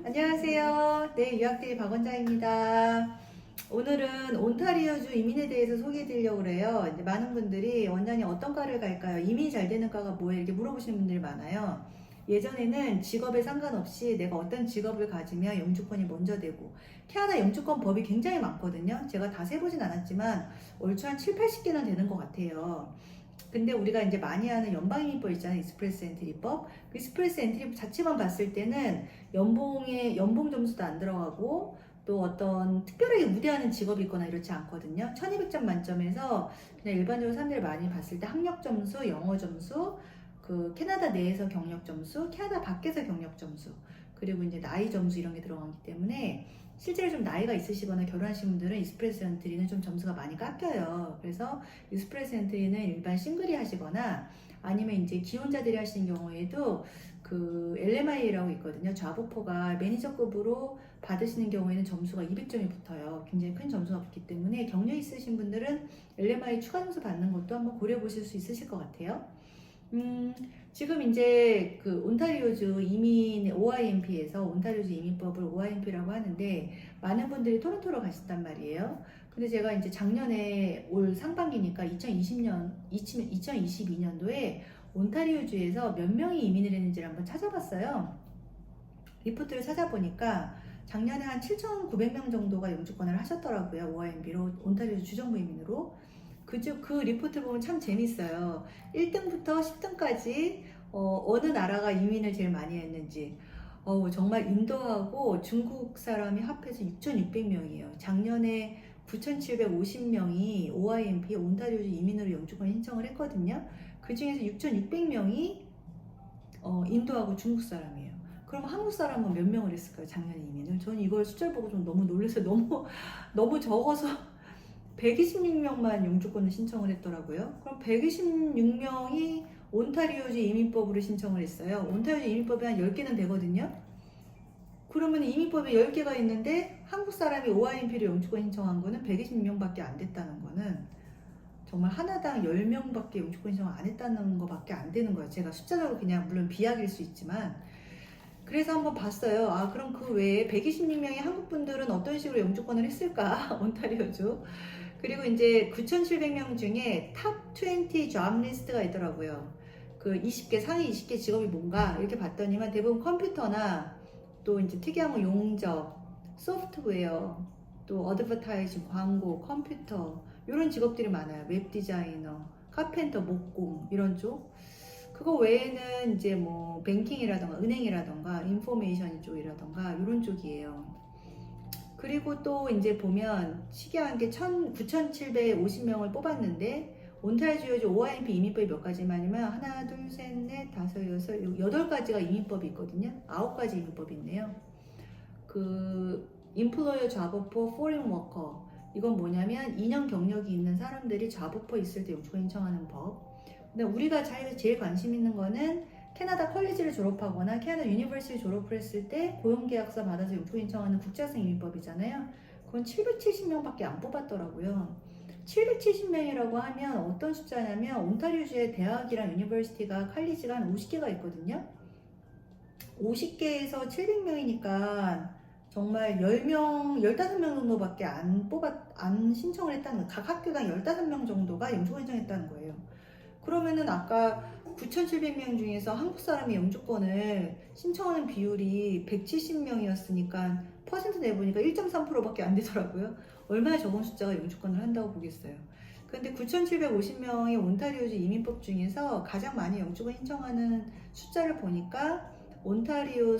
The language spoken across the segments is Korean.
안녕하세요. 네, 유학대리 박원장입니다. 오늘은 온타리오주 이민에 대해서 소개해 드리려고 그래요. 이제 많은 분들이 원장님 어떤 과를 갈까요? 이민이 잘 되는 과가 뭐예요? 이렇게 물어보시는 분들이 많아요. 예전에는 직업에 상관없이 내가 어떤 직업을 가지면 영주권이 먼저 되고, 캐나다 영주권 법이 굉장히 많거든요. 제가 다 세보진 않았지만 얼추 한 7, 80개는 되는 것 같아요. 근데 우리가 이제 많이 하는 연방이민법 있잖아요. 익스프레스 엔트리법. 그 익스프레스 엔트리 자체만 봤을 때는 연봉 점수도 안 들어가고 또 어떤 특별하게 우대하는 직업이 있거나 이렇지 않거든요. 1200점 만점에서 그냥 일반적으로 사람들이 많이 봤을 때 학력 점수, 영어 점수, 그 캐나다 내에서 경력 점수, 캐나다 밖에서 경력 점수, 그리고 이제 나이 점수 이런 게 들어가기 때문에 실제로 좀 나이가 있으시거나 결혼하신 분들은 익스프레스 엔트리는 좀 점수가 많이 깎여요. 그래서 익스프레스 엔트리는 일반 싱글이 하시거나 아니면 이제 기혼자들이 하시는 경우에도 그 LMI라고 있거든요. 좌보포가 매니저급으로 받으시는 경우에는 점수가 200점이 붙어요. 굉장히 큰 점수가 붙기 때문에 경력 있으신 분들은 LMI 추가 점수 받는 것도 한번 고려해 보실 수 있으실 것 같아요. 지금 이제 그 온타리오주 이민 OIMP에서 온타리오주 이민법을 OIMP라고 하는데 많은 분들이 토론토로 가신단 말이에요. 근데 제가 이제 작년에 올 상반기니까 2022년도에 온타리오주에서 몇 명이 이민을 했는지를 한번 찾아봤어요. 리포트를 찾아보니까 작년에 한 7,900명 정도가 영주권을 하셨더라고요. OIMP로 온타리오주 주정부 이민으로. 그 리포트 보면 참 재밌어요. 1등부터 10등까지 어느 나라가 이민을 제일 많이 했는지. 정말 인도하고 중국 사람이 합해서 6,600명이에요. 작년에 9,750명이 OIMP 온타리오주 이민으로 영주권 신청을 했거든요. 그 중에서 6,600명이 인도하고 중국 사람이에요. 그럼 한국 사람은 몇 명을 했을까요? 작년에 이민을? 저는 이걸 숫자를 보고 좀 너무 놀라서 너무 적어서 126명만 영주권을 신청을 했더라고요. 그럼 126명이 온타리오주 이민법으로 신청을 했어요. 온타리오주 이민법이 한 10개는 되거든요. 그러면 이민법에 10개가 있는데 한국 사람이 OIMP로 영주권 신청한 거는 126명밖에 안 됐다는 거는 정말 하나당 10명밖에 영주권 신청을 안 했다는 거밖에 안 되는 거예요. 제가 숫자적으로 그냥 물론 비약일 수 있지만 그래서 한번 봤어요. 아, 그럼 그 외에 126명의 한국 분들은 어떤 식으로 영주권을 했을까? 온타리오주. 그리고 이제 9,700명 중에 탑 20 잡 리스트가 있더라고요. 그 20개, 상위 20개 직업이 뭔가 이렇게 봤더니만 대부분 컴퓨터나 또 이제 특이한 거 용접, 소프트웨어, 또 어드버타이징, 광고, 컴퓨터 이런 직업들이 많아요. 웹 디자이너, 카펜터, 목공 이런 쪽. 그거 외에는 이제 뭐 뱅킹이라던가 은행이라던가 인포메이션 쪽이라던가 이런 쪽이에요. 그리고 또 이제 보면 특이한 게 9,750명을 뽑았는데 온타리오주 OIMP 이민법이 몇 가지만이면 하나, 둘, 셋, 넷, 다섯, 여섯, 여덟 가지가 이민법이 있거든요. 9가지 이민법이 있네요. 그 Employer Job Offer Foreign Worker 이건 뭐냐면 2년 경력이 있는 사람들이 Job Offer 있을 때 영주권 신청하는 법. 근데 우리가 제일 관심 있는 거는 캐나다 컬리지를 졸업하거나 캐나다 유니버시티 졸업을 했을 때 고용계약서 받아서 영주권 신청하는 국제학생 이민법이잖아요. 그건 770명밖에 안 뽑았더라고요. 770명이라고 하면 어떤 숫자냐면 온타리오주의 대학이랑 유니버시티가 컬리지가 한 50개가 있거든요. 50개에서 700명이니까 정말 10명, 15명 정도밖에 안 신청을 했다는 거예요. 각 학교당 15명 정도가 영주권 신청했다는 거예요. 그러면은 아까 9,700명 중에서 한국 사람이 영주권을 신청하는 비율이 170명이었으니까 퍼센트 내보니까 1.3%밖에 안 되더라고요. 얼마나 적은 숫자가 영주권을 한다고 보겠어요. 근데 9,750명의 온타리오주 이민법 중에서 가장 많이 영주권 신청하는 숫자를 보니까 온타리오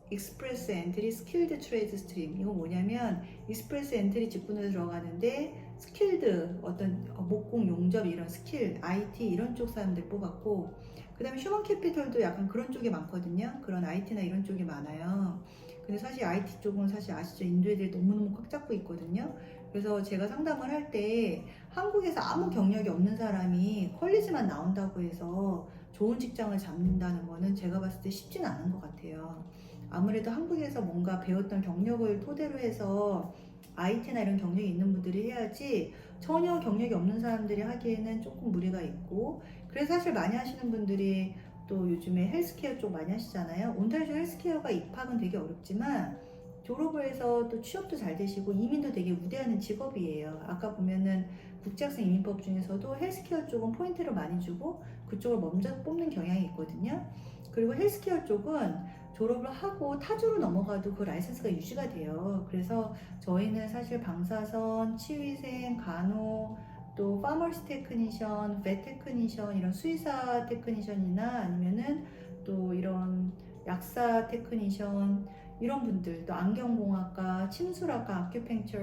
익스프레스 엔트리 스킬드 트레이드 스트림 이거 뭐냐면 익스프레스 엔트리 직군으로 들어가는데 스킬드 어떤 목공 용접 이런 스킬 IT 이런 쪽 사람들 뽑았고 그 다음에 휴먼 캐피털도 약간 그런 쪽이 많거든요. 그런 IT나 이런 쪽이 많아요. 근데 사실 IT 쪽은 사실 아시죠? 인도 애들이 너무너무 꽉 잡고 있거든요. 그래서 제가 상담을 할 때 한국에서 아무 경력이 없는 사람이 컬리지만 나온다고 해서 좋은 직장을 잡는다는 거는 제가 봤을 때 쉽지는 않은 것 같아요. 아무래도 한국에서 뭔가 배웠던 경력을 토대로 해서 IT나 이런 경력이 있는 분들이 해야지 전혀 경력이 없는 사람들이 하기에는 조금 무리가 있고 그래서 사실 많이 하시는 분들이 또 요즘에 헬스케어 쪽 많이 하시잖아요. 온타리오 헬스케어가 입학은 되게 어렵지만 졸업을 해서 또 취업도 잘 되시고 이민도 되게 우대하는 직업이에요. 아까 보면은 국제학생 이민법 중에서도 헬스케어 쪽은 포인트를 많이 주고 그쪽을 먼저 뽑는 경향이 있거든요. 그리고 헬스케어 쪽은 졸업을 하고 타주로 넘어가도 그 라이센스가 유지가 돼요. 그래서 저희는 사실 방사선, 치위생, 간호, 또 파머스 테크니션, vet 테크니션 이런 수의사 테크니션이나 아니면은 또 이런 약사 테크니션 이런 분들 또 안경공학과, 침술학과, 아큐펜처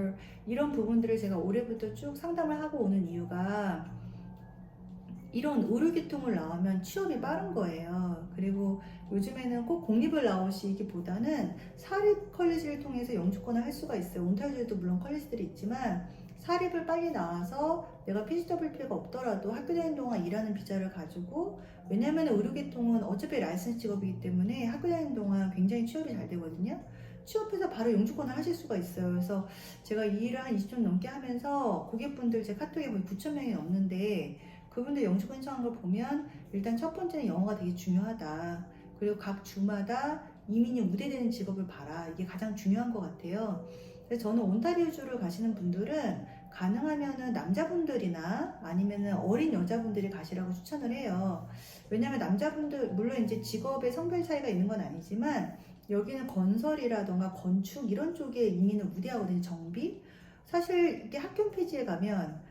이런 부분들을 제가 올해부터 쭉 상담을 하고 오는 이유가 이런 의료계통을 나오면 취업이 빠른 거예요. 그리고 요즘에는 꼭 공립을 나오시기보다는 사립 컬리지를 통해서 영주권을 할 수가 있어요. 온타리오에도 물론 컬리지들이 있지만 사립을 빨리 나와서 내가 PGWP가 없더라도 학교 다니는 동안 일하는 비자를 가지고 왜냐면 의료계통은 어차피 라이센스 직업이기 때문에 학교 다니는 동안 굉장히 취업이 잘 되거든요. 취업해서 바로 영주권을 하실 수가 있어요. 그래서 제가 이 일을 한 20년 넘게 하면서 고객분들 제 카톡에 거의 9,000명이 넘는데 그분들 영주권 신청한 걸 보면 일단 첫 번째는 영어가 되게 중요하다. 그리고 각 주마다 이민이 우대되는 직업을 봐라. 이게 가장 중요한 것 같아요. 그래서 저는 온타리오주를 가시는 분들은 가능하면은 남자분들이나 아니면은 어린 여자분들이 가시라고 추천을 해요. 왜냐면 남자분들, 물론 이제 직업의 성별 차이가 있는 건 아니지만 여기는 건설이라던가 건축 이런 쪽에 이민을 우대하거든요. 정비. 사실 이게 학교 페이지에 가면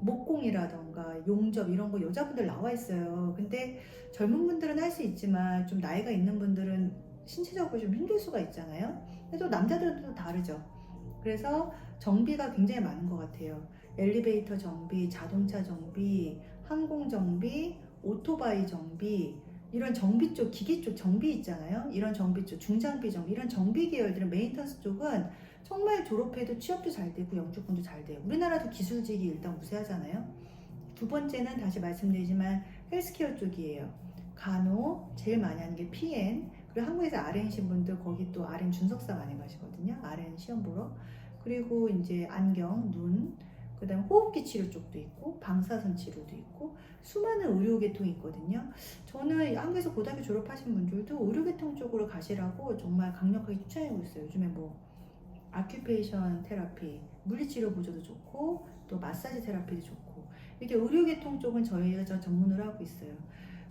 목공이라던가 용접 이런 거 여자분들 나와 있어요. 근데 젊은 분들은 할 수 있지만 좀 나이가 있는 분들은 신체적으로 좀 힘들 수가 있잖아요. 근데 또 남자들은 또 다르죠. 그래서 정비가 굉장히 많은 것 같아요. 엘리베이터 정비, 자동차 정비, 항공 정비, 오토바이 정비 이런 정비 쪽, 기계 쪽 정비 있잖아요. 이런 정비 쪽, 중장비 정비 이런 정비 계열들은 메인턴스 쪽은 정말 졸업해도 취업도 잘 되고 영주권도 잘 돼요. 우리나라도 기술직이 일단 우세하잖아요. 두 번째는 다시 말씀드리지만 헬스케어 쪽이에요. 간호 제일 많이 하는 게 PN 그리고 한국에서 RN이신 분들 거기 또 RN 준석사 많이 가시거든요. RN 시험 보러 그리고 이제 안경, 눈 그다음 호흡기 치료 쪽도 있고 방사선 치료도 있고 수많은 의료계통이 있거든요. 저는 한국에서 고등학교 졸업하신 분들도 의료계통 쪽으로 가시라고 정말 강력하게 추천하고 있어요. 요즘에 뭐 아큐페이션 테라피, 물리치료 보조도 좋고 또 마사지 테라피도 좋고 이렇게 의료계통 쪽은 저희가 전문으로 하고 있어요.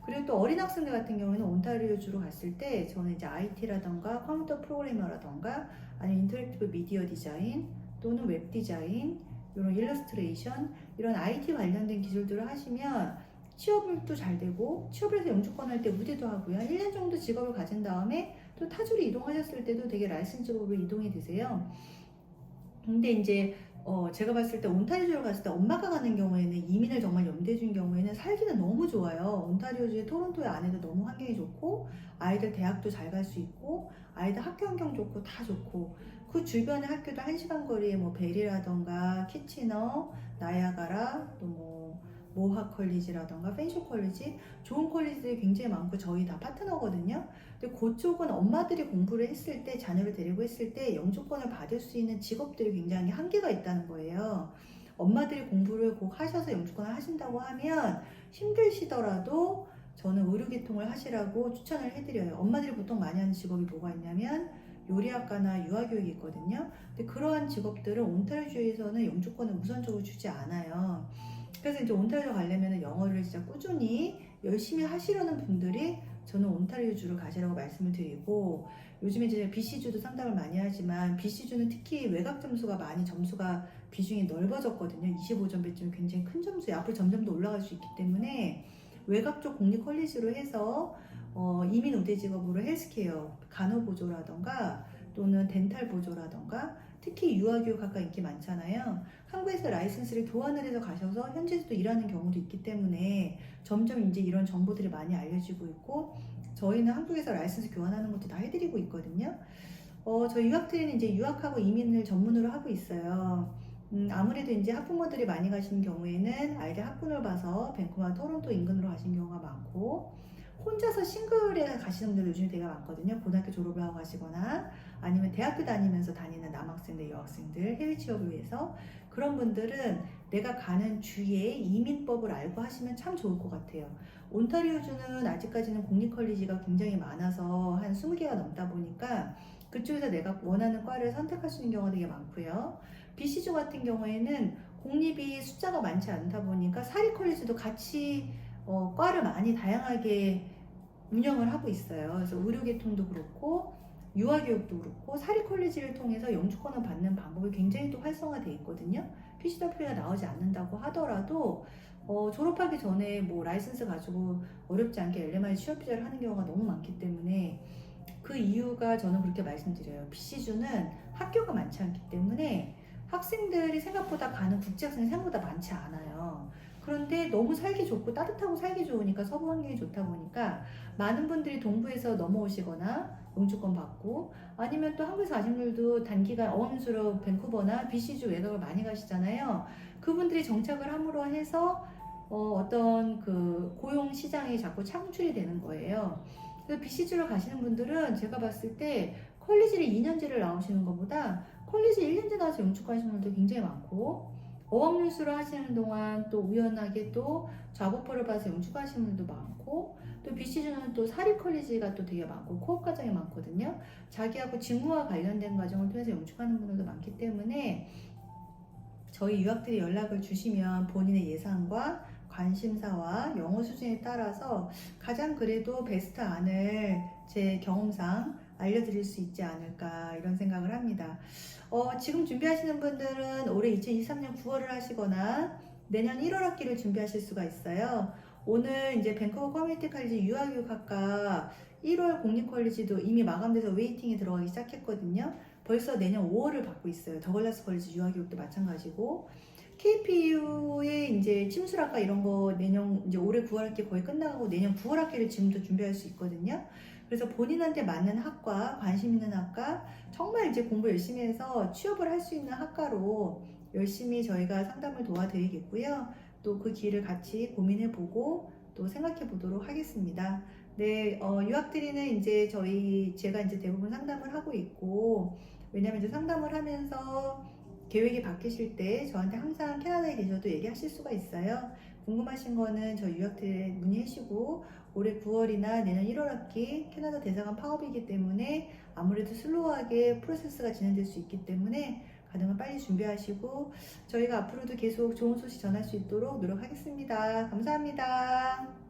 그리고 또 어린 학생들 같은 경우에는 온타리오주로 갔을 때 저는 이제 IT라던가 컴퓨터 프로그래머라던가 아니면 인터랙티브 미디어 디자인 또는 웹 디자인 이런 일러스트레이션 이런 IT 관련된 기술들을 하시면 취업도 잘 되고 취업을 해서 영주권 할 때 우대도 하고요. 1년 정도 직업을 가진 다음에 또 타주로 이동하셨을 때도 되게 라이센스직으로 이동이 되세요. 근데 이제 제가 봤을 때 온타리오주를 갔을 때 엄마가 가는 경우에는 이민을 정말 염두에 준 경우에는 살기는 너무 좋아요. 온타리오주의 토론토의 안에도 너무 환경이 좋고 아이들 대학도 잘 갈 수 있고 아이들 학교 환경 좋고 다 좋고 그 주변의 학교도 1시간 거리에 뭐 벨이라던가 키치너, 나야가라 또 뭐 모하 컬리지라던가 펜쇼 컬리지 좋은 컬리지들이 굉장히 많고 저희 다 파트너거든요. 근데 그쪽은 엄마들이 공부를 했을 때 자녀를 데리고 했을 때 영주권을 받을 수 있는 직업들이 굉장히 한계가 있다는 거예요. 엄마들이 공부를 꼭 하셔서 영주권을 하신다고 하면 힘드시더라도 저는 의료계통을 하시라고 추천을 해드려요. 엄마들이 보통 많이 하는 직업이 뭐가 있냐면 요리학과나 유아교육이 있거든요. 근데 그러한 직업들은 온타리오주에서는 영주권을 우선적으로 주지 않아요. 그래서 이제 온타리오 가려면 영어를 진짜 꾸준히 열심히 하시려는 분들이 저는 온타리오주를 가시라고 말씀을 드리고 요즘에 이제 BC주도 상담을 많이 하지만 BC주는 특히 외곽 점수가 많이 점수가 비중이 넓어졌거든요. 25점 배쯤 굉장히 큰 점수예요. 앞으로 점점 더 올라갈 수 있기 때문에 외곽 쪽 공립 컬리지로 해서 이민 우대 직업으로 헬스케어, 간호보조라던가 또는 덴탈 보조라던가 특히 유아교육학과 인기 많잖아요. 한국에서 라이센스를 교환을 해서 가셔서 현지에서도 일하는 경우도 있기 때문에 점점 이제 이런 정보들이 많이 알려지고 있고 저희는 한국에서 라이센스 교환하는 것도 다 해드리고 있거든요. 저희 유학트리는 이제 유학하고 이민을 전문으로 하고 있어요. 아무래도 이제 학부모들이 많이 가시는 경우에는 아이들 학군을 봐서 밴쿠버, 토론토 인근으로 가시는 경우가 많고 혼자서 싱글에 가시는 분들 요즘에 되게 많거든요. 고등학교 졸업을 하고 가시거나 아니면 대학교 다니면서 다니는 남학생들, 여학생들, 해외 취업을 위해서 그런 분들은 내가 가는 주에 이민법을 알고 하시면 참 좋을 것 같아요. 온타리오주는 아직까지는 공립컬리지가 굉장히 많아서 한 20개가 넘다 보니까 그쪽에서 내가 원하는 과를 선택할 수 있는 경우가 되게 많고요. BC주 같은 경우에는 공립이 숫자가 많지 않다 보니까 사립컬리지도 같이 과를 많이 다양하게 운영을 하고 있어요. 그래서 의료계통도 그렇고 유아교육도 그렇고 사립컬리지를 통해서 영주권을 받는 방법이 굉장히 또 활성화되어 있거든요. PCW가 나오지 않는다고 하더라도 졸업하기 전에 뭐 라이선스 가지고 어렵지 않게 LMI 취업 비자를 하는 경우가 너무 많기 때문에 그 이유가 저는 그렇게 말씀드려요. BC주는 학교가 많지 않기 때문에 학생들이 생각보다 가는 국제학생이 생각보다 많지 않아요. 그런데 너무 살기 좋고 따뜻하고 살기 좋으니까 서부 환경이 좋다 보니까 많은 분들이 동부에서 넘어오시거나 영주권 받고 아니면 또 한국에서 아신 분들도 단기간 어학연수로 밴쿠버나 BC주 외곽을 많이 가시잖아요. 그분들이 정착을 함으로 해서 어떤 그 고용 시장이 자꾸 창출이 되는 거예요. 그래서 BC주를 가시는 분들은 제가 봤을 때 컬리지를 2년제를 나오시는 것보다 컬리지 1년제 나와서 영주권 하시는 분들 굉장히 많고 어학연수를 하시는 동안 또 우연하게 또 잡오퍼를 받아서 영주권 하시는 분들도 많고 또 BC주는 또 사립컬리지가 또 되게 많고 코업 과정이 많거든요. 자기하고 직무와 관련된 과정을 통해서 영주하는 분들도 많기 때문에 저희 유학들이 연락을 주시면 본인의 예상과 관심사와 영어 수준에 따라서 가장 그래도 베스트 안을 제 경험상 알려드릴 수 있지 않을까 이런 생각을 합니다. 지금 준비하시는 분들은 올해 2023년 9월을 하시거나 내년 1월 학기를 준비하실 수가 있어요. 오늘 이제 밴쿠버 커뮤니티 칼리지 유아교육학과 1월 공립컬리지도 이미 마감돼서 웨이팅이 들어가기 시작했거든요. 벌써 내년 5월을 받고 있어요. 더글라스 컬리지 유아교육도 마찬가지고 KPU의 이제 침술학과 이런 거 내년 이제 올해 9월 학기 거의 끝나가고 내년 9월 학기를 지금도 준비할 수 있거든요. 그래서 본인한테 맞는 학과, 관심 있는 학과, 정말 이제 공부 열심히 해서 취업을 할 수 있는 학과로 열심히 저희가 상담을 도와드리겠고요. 또 그 길을 같이 고민해보고 또 생각해보도록 하겠습니다. 네, 유학드리는 이제 제가 이제 대부분 상담을 하고 있고, 왜냐면 이제 상담을 하면서 계획이 바뀌실 때 저한테 항상 캐나다에 계셔도 얘기하실 수가 있어요. 궁금하신 거는 저희 유학드에 문의해 주시고 올해 9월이나 내년 1월 학기 캐나다 대사관 파업이기 때문에 아무래도 슬로우하게 프로세스가 진행될 수 있기 때문에 가능한 빨리 준비하시고 저희가 앞으로도 계속 좋은 소식 전할 수 있도록 노력하겠습니다. 감사합니다.